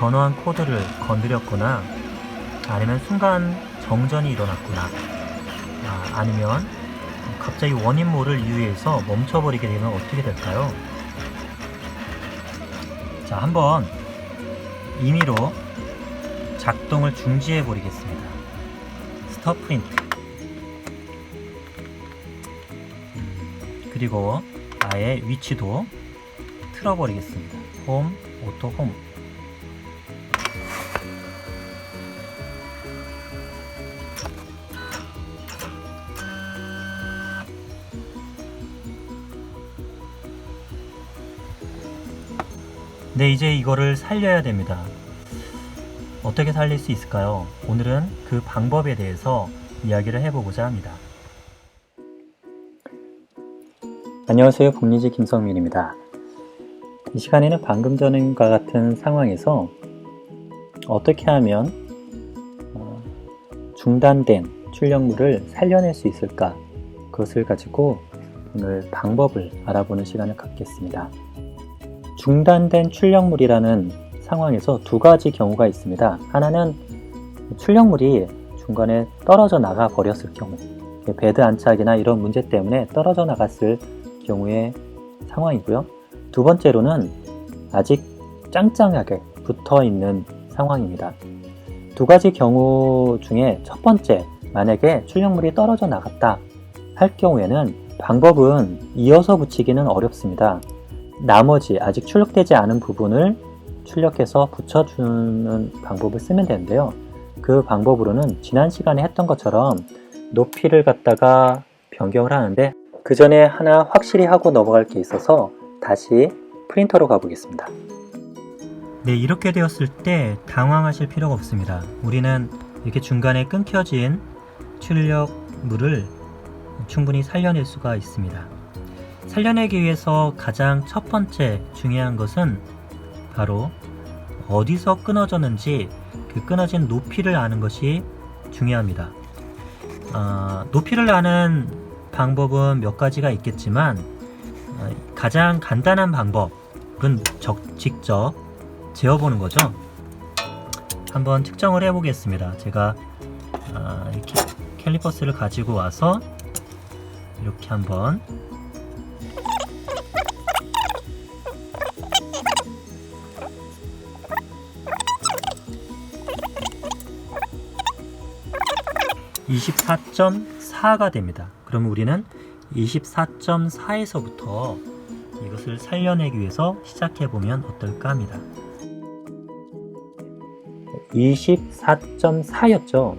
전원 코드를 건드렸거나 아니면 순간 정전이 일어났거나 아니면 갑자기 원인 모를 이유에서 멈춰버리게 되면 어떻게 될까요? 자, 한번 임의로 작동을 중지해 버리겠습니다. 스톱 프린트. 그리고 아예 위치도 틀어버리겠습니다. 홈, 오토 홈. 네, 이제 이거를 살려야 됩니다. 어떻게 살릴 수 있을까요? 오늘은 그 방법에 대해서 이야기를 해보고자 합니다. 안녕하세요. 복리지 김성민입니다. 이 시간에는 방금 전과 같은 상황에서 어떻게 하면 중단된 출력물을 살려낼 수 있을까? 그것을 가지고 오늘 방법을 알아보는 시간을 갖겠습니다. 중단된 출력물이라는 상황에서 두 가지 경우가 있습니다. 하나는 출력물이 중간에 떨어져 나가 버렸을 경우, 배드 안착이나 이런 문제 때문에 떨어져 나갔을 경우의 상황이고요. 두 번째로는 아직 짱짱하게 붙어 있는 상황입니다. 두 가지 경우 중에 첫 번째, 만약에 출력물이 떨어져 나갔다 할 경우에는 방법은 이어서 붙이기는 어렵습니다. 나머지 아직 출력되지 않은 부분을 출력해서 붙여주는 방법을 쓰면 되는데요. 그 방법으로는 지난 시간에 했던 것처럼 높이를 갖다가 변경을 하는데 그 전에 하나 확실히 하고 넘어갈 게 있어서 다시 프린터로 가보겠습니다. 네, 이렇게 되었을 때 당황하실 필요가 없습니다. 우리는 이렇게 중간에 끊겨진 출력물을 충분히 살려낼 수가 있습니다. 살려내기 위해서 가장 첫 번째 중요한 것은 바로 어디서 끊어졌는지 그 끊어진 높이를 아는 것이 중요합니다. 높이를 아는 방법은 몇 가지가 있겠지만 가장 간단한 방법은 직접 재어보는 거죠. 한번 측정을 해 보겠습니다. 제가 이렇게 캘리퍼스를 가지고 와서 이렇게 한번 (24.4가) 됩니다. 그러면 우리는 24.4에서부터 이것을 살려내기 위해서 시작해보면 어떨까 합니다. 24.4였죠.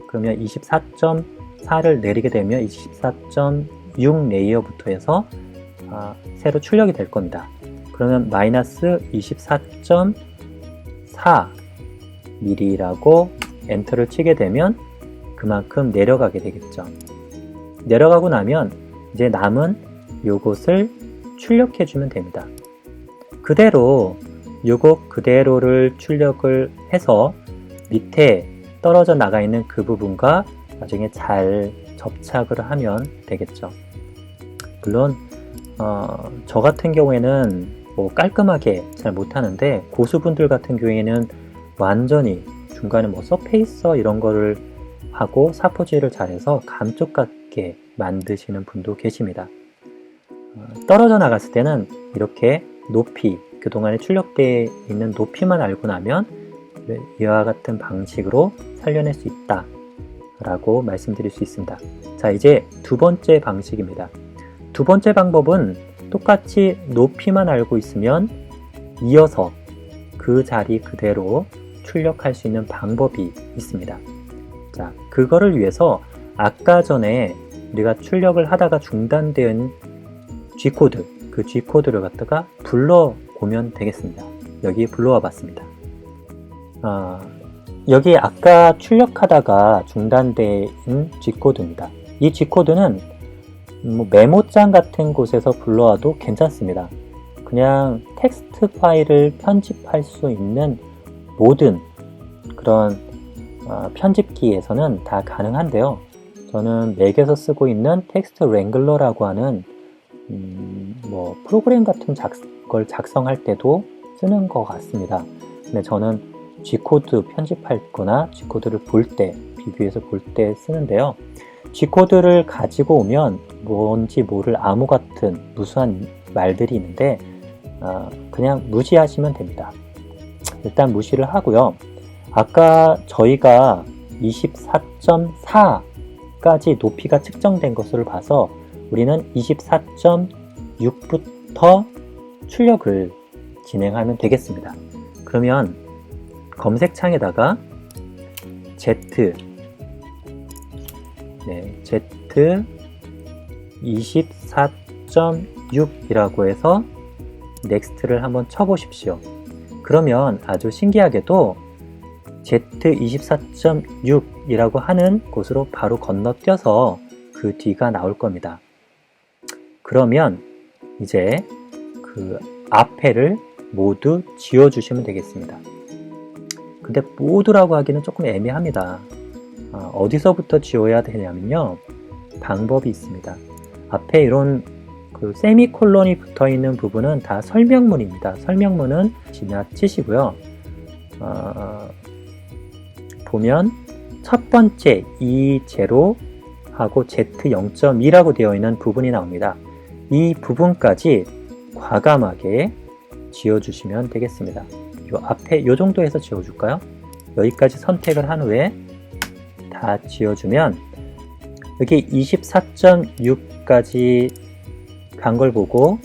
그러면 24.4를 내리게 되면 24.6 레이어부터 해서 새로 출력이 될 겁니다. 그러면 마이너스 24.4 mm라고 엔터를 치게 되면 그만큼 내려가게 되겠죠. 내려가고 나면 이제 남은 요것을 출력해 주면 됩니다. 그대로 요것 그대로를 출력을 해서 밑에 떨어져 나가 있는 그 부분과 나중에 잘 접착을 하면 되겠죠. 물론 저 같은 경우에는 뭐 깔끔하게 잘 못하는데 고수분들 같은 경우에는 완전히 중간에 뭐 서페이서 이런 거를 하고 사포질을 잘해서 감쪽 같게 만드시는 분도 계십니다. 떨어져 나갔을 때는 이렇게 높이, 그동안에 출력되어 있는 높이만 알고 나면 이와 같은 방식으로 살려낼 수 있다 라고 말씀드릴 수 있습니다. 자, 이제 두 번째 방식입니다. 두 번째 방법은 똑같이 높이만 알고 있으면 이어서 그 자리 그대로 출력할 수 있는 방법이 있습니다. 자, 그거를 위해서 아까 전에 우리가 출력을 하다가 중단된 G코드, 그 G코드를 갖다가 불러오면 되겠습니다. 여기에 불러와 봤습니다. 여기 아까 출력하다가 중단된 G코드입니다. 이 G코드는 뭐 메모장 같은 곳에서 불러와도 괜찮습니다. 그냥 텍스트 파일을 편집할 수 있는 모든 그런 편집기에서는 다 가능한데요. 저는 맥에서 쓰고 있는 텍스트 랭글러라고 하는 뭐 프로그램 같은 걸 작성할 때도 쓰는 것 같습니다. 근데 저는 G코드 편집할 거나 G코드를 볼 때, 비교해서 볼 때 쓰는데요. G코드를 가지고 오면 뭔지 모를 암호 같은 무수한 말들이 있는데 그냥 무시하시면 됩니다. 일단 무시를 하고요. 아까 저희가 24.4까지 높이가 측정된 것을 봐서 우리는 24.6부터 출력을 진행하면 되겠습니다. 그러면 검색창에다가 Z 24.6이라고 해서 넥스트를 한번 쳐보십시오. 그러면 아주 신기하게도 Z24.6이라고 하는 곳으로 바로 건너뛰어서 그 뒤가 나올 겁니다. 그러면 이제 그 앞에를 모두 지워주시면 되겠습니다. 근데 모두라고 하기는 조금 애매합니다. 어디서부터 지워야 되냐면요, 방법이 있습니다. 앞에 이런 그 세미콜론이 붙어 있는 부분은 다 설명문입니다. 설명문은 지나치시고요. 보면 첫 번째 E0하고 Z0.2라고 되어 있는 부분이 나옵니다. 이 부분까지 과감하게 지워주시면 되겠습니다. 요 앞에 요 정도에서 지워줄까요? 여기까지 선택을 한 후에 다 지워주면 여기 24.6까지 간 걸 보고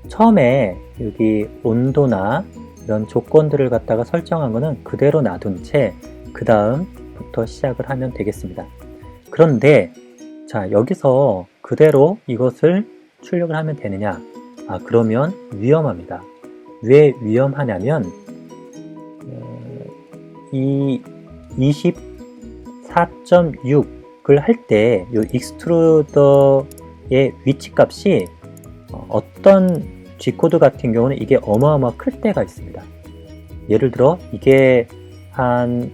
처음에 여기 온도나 이런 조건들을 갖다가 설정한 거는 그대로 놔둔 채 그 다음부터 시작을 하면 되겠습니다. 그런데 자, 여기서 그대로 이것을 출력을 하면 되느냐? 그러면 위험합니다. 왜 위험하냐면 이 24.6을 할 때 이 익스트루더의 위치 값이 어떤 G코드 같은 경우는 이게 어마어마 클 때가 있습니다. 예를 들어 이게 한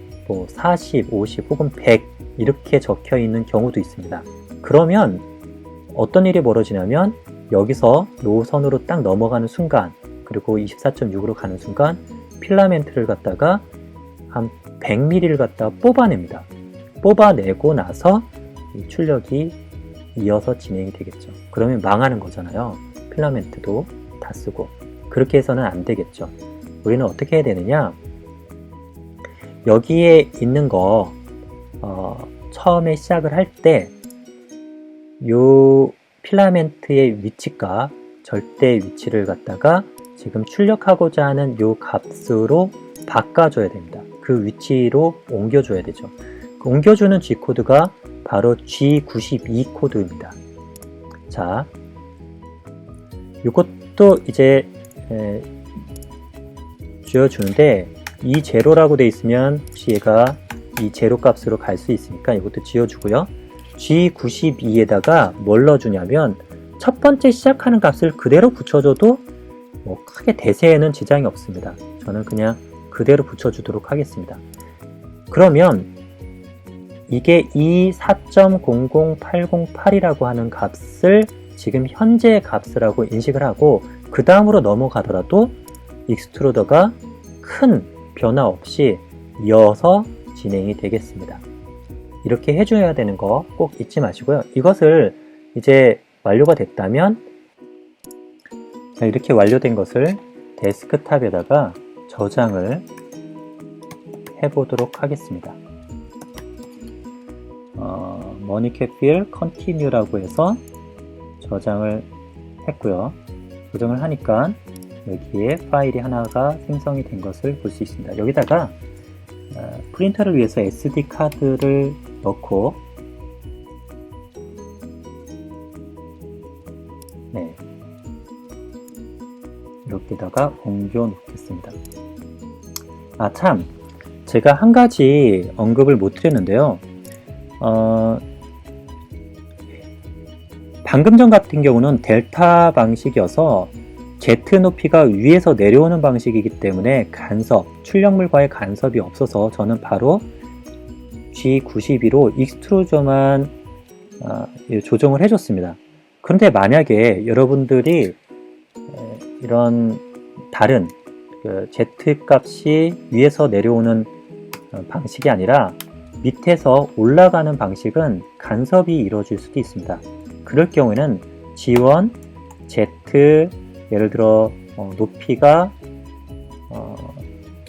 40, 50 혹은 100 이렇게 적혀 있는 경우도 있습니다. 그러면 어떤 일이 벌어지냐면 여기서 노선으로 딱 넘어가는 순간, 그리고 24.6으로 가는 순간 필라멘트를 갖다가 한 100mm를 갖다가 뽑아냅니다. 뽑아내고 나서 이 출력이 이어서 진행이 되겠죠. 그러면 망하는 거잖아요. 필라멘트도 다 쓰고. 그렇게 해서는 안 되겠죠. 우리는 어떻게 해야 되느냐, 여기에 있는 거 처음에 시작을 할 때 요 필라멘트의 위치값, 절대 위치를 갖다가 지금 출력하고자 하는 요 값으로 바꿔줘야 됩니다. 그 위치로 옮겨줘야 되죠. 옮겨주는 G코드가 바로 G92 코드입니다. 자, 이것도 이제 지워주는데 이 제로라고 되어 있으면 혹시 얘가 이 제로 값으로 갈 수 있으니까 이것도 지워주고요. G92에다가 뭘 넣어주냐면 첫 번째 시작하는 값을 그대로 붙여줘도 뭐 크게 대세에는 지장이 없습니다. 저는 그냥 그대로 붙여주도록 하겠습니다. 그러면 이게 이 4.008088이라고 하는 값을 지금 현재의 값이라고 인식을 하고 그 다음으로 넘어가더라도 익스트루더가 큰 변화 없이 이어서 진행이 되겠습니다. 이렇게 해줘야 되는 거 꼭 잊지 마시고요. 이것을 이제 완료가 됐다면 이렇게 완료된 것을 데스크탑에다가 저장을 해보도록 하겠습니다. 머니캡필 컨티뉴라고 해서 저장을 했고요. 저장을 하니까 여기에 파일이 하나가 생성이 된 것을 볼 수 있습니다. 여기다가 프린터를 위해서 SD 카드를 넣고 이렇게다가 옮겨 놓겠습니다. 참, 제가 한 가지 언급을 못 드렸는데요. 방금 전 같은 경우는 델타 방식이어서 Z 높이가 위에서 내려오는 방식이기 때문에 간섭, 출력물과의 간섭이 없어서 저는 바로 G92로 익스트루저만 조정을 해줬습니다. 그런데 만약에 여러분들이 이런 다른 그 Z 값이 위에서 내려오는 방식이 아니라 밑에서 올라가는 방식은 간섭이 이루어질 수도 있습니다. 그럴 경우에는 G1, Z, 예를 들어 높이가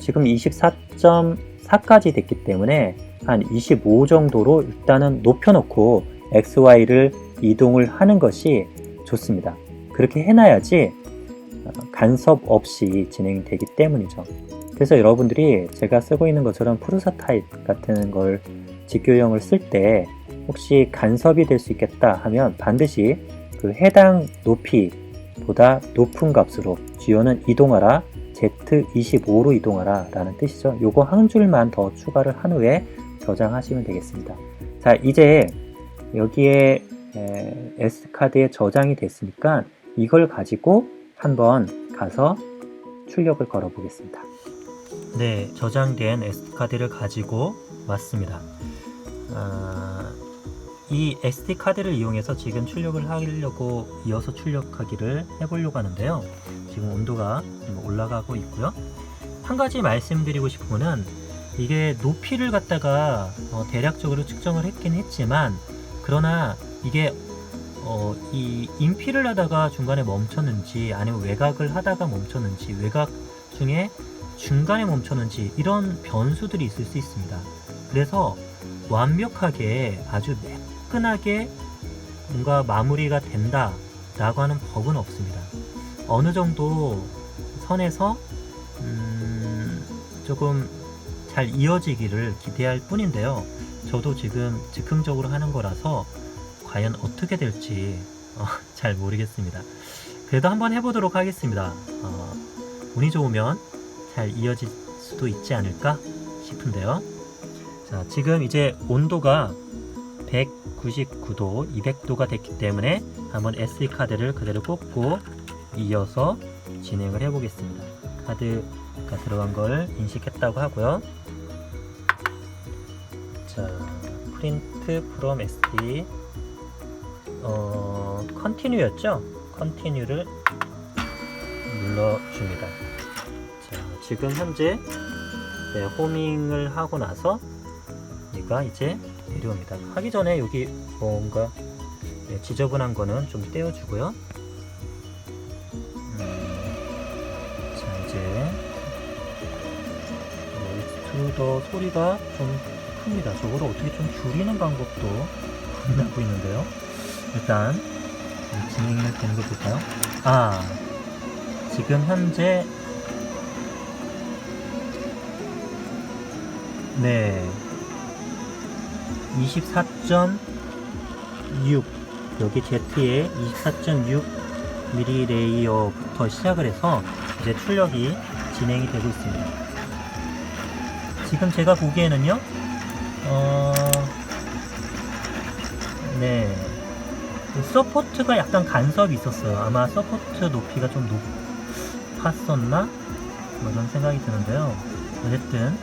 지금 24.4까지 됐기 때문에 한 25 정도로 일단은 높여놓고 XY를 이동을 하는 것이 좋습니다. 그렇게 해놔야지 간섭 없이 진행이 되기 때문이죠. 그래서 여러분들이 제가 쓰고 있는 것처럼 프루사 타입 같은 걸 직교형을 쓸 때 혹시 간섭이 될 수 있겠다 하면 반드시 그 해당 높이보다 높은 값으로 G1은 이동하라, Z25로 이동하라 라는 뜻이죠. 요거 한 줄만 더 추가를 한 후에 저장하시면 되겠습니다. 자, 이제 여기에 S카드에 저장이 됐으니까 이걸 가지고 한번 가서 출력을 걸어 보겠습니다. 네, 저장된 SD카드를 가지고 왔습니다. 이 SD카드를 이용해서 지금 출력을 하려고 이어서 출력하기를 해보려고 하는데요. 지금 온도가 올라가고 있고요. 한 가지 말씀드리고 싶은 거는 이게 높이를 갖다가 대략적으로 측정을 했긴 했지만, 그러나 이게 이 인피를 하다가 중간에 멈췄는지 아니면 외곽을 하다가 멈췄는지, 외곽 중에 중간에 멈췄는지 이런 변수들이 있을 수 있습니다. 그래서 완벽하게 아주 매끈하게 뭔가 마무리가 된다 라고 하는 법은 없습니다. 어느 정도 선에서 조금 잘 이어지기를 기대할 뿐인데요. 저도 지금 즉흥적으로 하는 거라서 과연 어떻게 될지 잘 모르겠습니다. 그래도 한번 해보도록 하겠습니다. 운이 좋으면 잘 이어질 수도 있지 않을까 싶은데요. 자, 지금 이제 온도가 199도, 200도가 됐기 때문에 한번 SD카드를 그대로 꽂고 이어서 진행을 해보겠습니다. 카드가 들어간 걸 인식했다고 하고요. 자, 프린트 프롬 SD 컨티뉴였죠? 컨티뉴를 눌러줍니다. 자, 지금 현재 호밍을 하고 나서 얘가 이제 내려옵니다. 하기 전에 여기 뭔가 지저분한 거는 좀 떼어주고요. 자, 이제 익스트루더 소리가 좀 큽니다. 저거를 어떻게 좀 줄이는 방법도 고민하고 있는데요. 일단 진행이 되는 걸 볼까요? 지금 현재 네 24.6 여기 Z에 24.6 미리 레이어부터 시작을 해서 이제 출력이 진행이 되고 있습니다. 지금 제가 보기에는요 네 서포트가 약간 간섭이 있었어요. 아마 서포트 높이가 좀 높았었나? 뭐 이런 생각이 드는데요. 어쨌든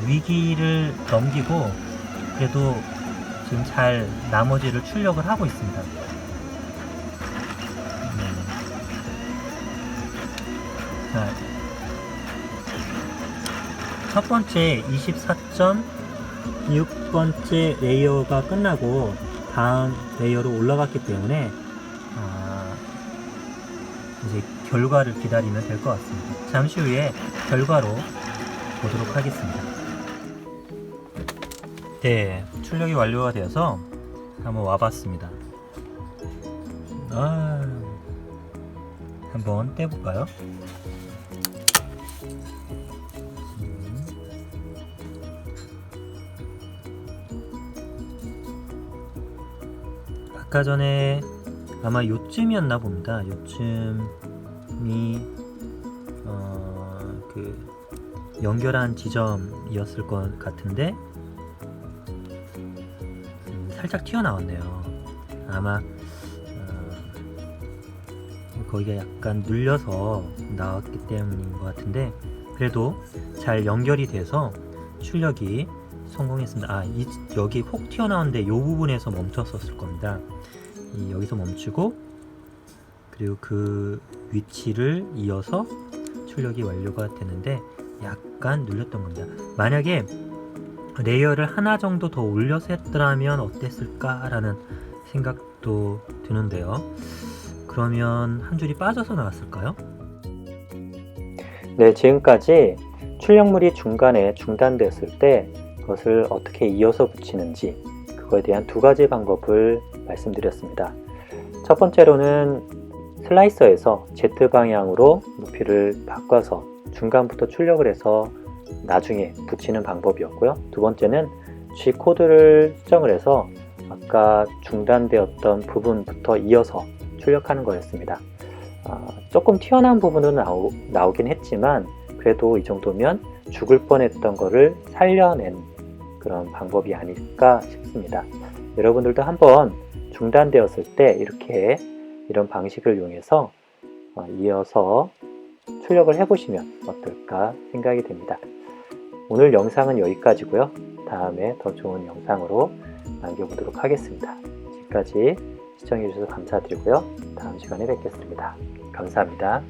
위기를 넘기고 그래도 지금 잘 나머지를 출력을 하고 있습니다. 자, 첫 번째 24.6번째 레이어가 끝나고 다음 레이어로 올라갔기 때문에 이제 결과를 기다리면 될 것 같습니다. 잠시 후에 결과로 보도록 하겠습니다. 네, 출력이 완료가 되어서 한번 와봤습니다. 한번 떼볼까요? 아까 전에 아마 요쯤이었나 봅니다. 요쯤이 그 연결한 지점이었을 것 같은데 살짝 튀어나왔네요. 아마 거기가 약간 눌려서 나왔기 때문인 것 같은데 그래도 잘 연결이 돼서 출력이 성공했습니다. 여기 혹 튀어나왔는데 이 부분에서 멈췄었을 겁니다. 여기서 멈추고 그리고 그 위치를 이어서 출력이 완료가 되는데 약간 눌렸던 겁니다. 만약에 레이어를 하나 정도 더 올려서 했더라면 어땠을까라는 생각도 드는데요. 그러면 한 줄이 빠져서 나왔을까요? 네, 지금까지 출력물이 중간에 중단됐을 때 그것을 어떻게 이어서 붙이는지 그거에 대한 두 가지 방법을 말씀드렸습니다. 첫 번째로는 슬라이서에서 Z방향으로 높이를 바꿔서 중간부터 출력을 해서 나중에 붙이는 방법이었고요. 두 번째는 G 코드를 수정을 해서 아까 중단되었던 부분부터 이어서 출력하는 거였습니다. 조금 튀어나온 부분은 나오긴 했지만 그래도 이 정도면 죽을 뻔했던 거를 살려낸 그런 방법이 아닐까 싶습니다. 여러분들도 한번 중단되었을 때 이런 방식을 이용해서 이어서 출력을 해보시면 어떨까 생각이 됩니다. 오늘 영상은 여기까지고요. 다음에 더 좋은 영상으로 남겨보도록 하겠습니다. 지금까지 시청해주셔서 감사드리고요. 다음 시간에 뵙겠습니다. 감사합니다.